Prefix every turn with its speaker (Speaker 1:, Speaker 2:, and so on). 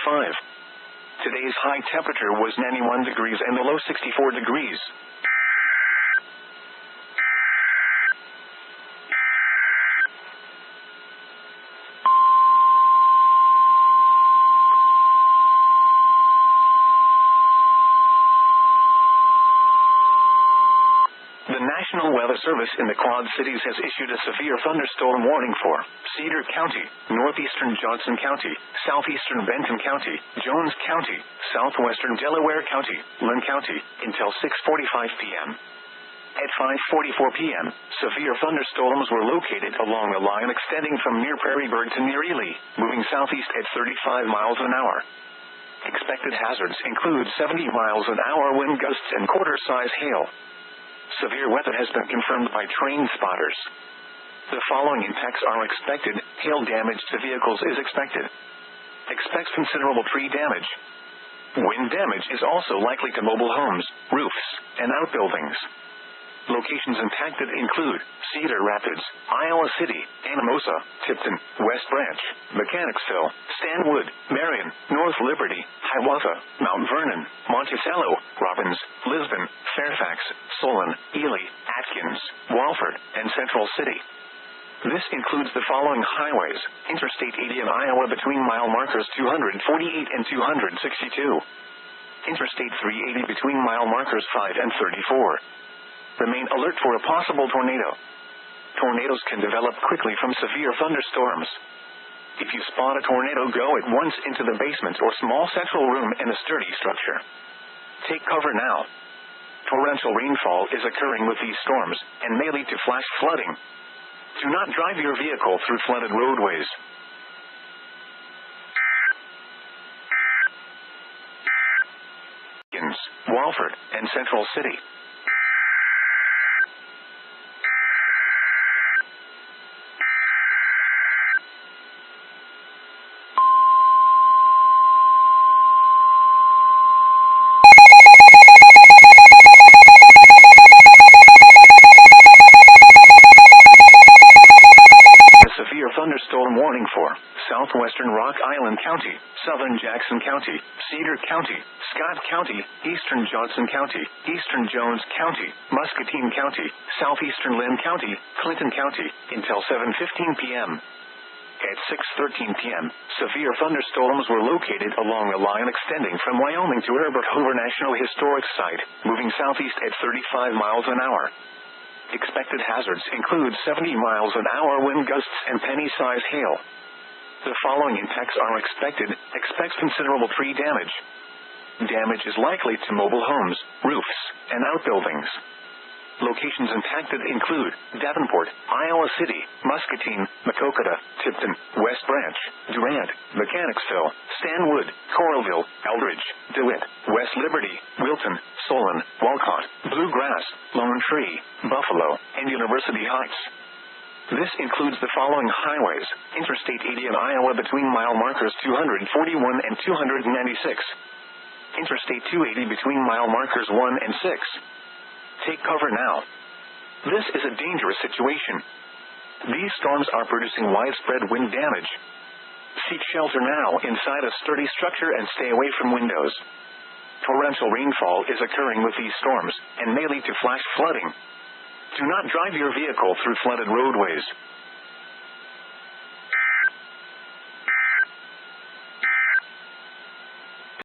Speaker 1: 65. Today's high temperature was 91 degrees and the low 64 degrees. The National Weather Service in the Quad Cities has issued a severe thunderstorm warning for Cedar County, northeastern Johnson County, southeastern Benton County, Jones County, southwestern Delaware County, Lynn County, until 6:45 p.m. At 5:44 p.m., severe thunderstorms were located along a line extending from near Prairieburg to near Ely, moving southeast at 35 miles an hour. Expected hazards include 70 miles an hour wind gusts and quarter-size hail. Severe weather has been confirmed by train spotters. The following impacts are expected. Hail damage to vehicles is expected. Expect considerable tree damage. Wind damage is also likely to mobile homes, roofs, and outbuildings. Locations impacted include Cedar Rapids, Iowa City, Anamosa, Tipton, West Branch, Mechanicsville, Stanwood, Marion, North Liberty, Hiawatha, Mount Vernon, Monticello, Robbins, Lisbon, Fairfax, Solon, Ely, Atkins, Walford, and Central City. This includes the following highways: Interstate 80 in Iowa between mile markers 248 and 262. Interstate 380 between mile markers 5 and 34. Remain alert for a possible tornado. Tornadoes can develop quickly from severe thunderstorms. If you spot a tornado, go at once into the basement or small central room in a sturdy structure. Take cover now. Torrential rainfall is occurring with these storms and may lead to flash flooding. Do not drive your vehicle through flooded roadways. Walford, and Central City. Thunderstorm warning for southwestern Rock Island County, southern Jackson County, Cedar County, Scott County, eastern Johnson County, eastern Jones County, Muscatine County, southeastern Lynn County, Clinton County, until 7:15 p.m. At 6:13 p.m., severe thunderstorms were located along a line extending from Wyoming to Herbert Hoover National Historic Site, moving southeast at 35 miles an hour. Expected hazards include 70 miles an hour wind gusts and penny-size hail. The following impacts are expected. Expect considerable tree damage. Damage is likely to mobile homes, roofs, and outbuildings. Locations impacted include Davenport, Iowa City, Muscatine, Maquoketa, Tipton, West Branch, Durant, Mechanicsville, Stanwood, Coralville, Eldridge, DeWitt, West Liberty, Wilton, Solon, Walcott, Bluegrass, Lone Tree, Buffalo, and University Heights. This includes the following highways: Interstate 80 in Iowa between mile markers 241 and 296. Interstate 280 between mile markers 1 and 6. Take cover now. This is a dangerous situation. These storms are producing widespread wind damage. Seek shelter now inside a sturdy structure and stay away from windows. Torrential rainfall is occurring with these storms and may lead to flash flooding. Do not drive your vehicle through flooded roadways.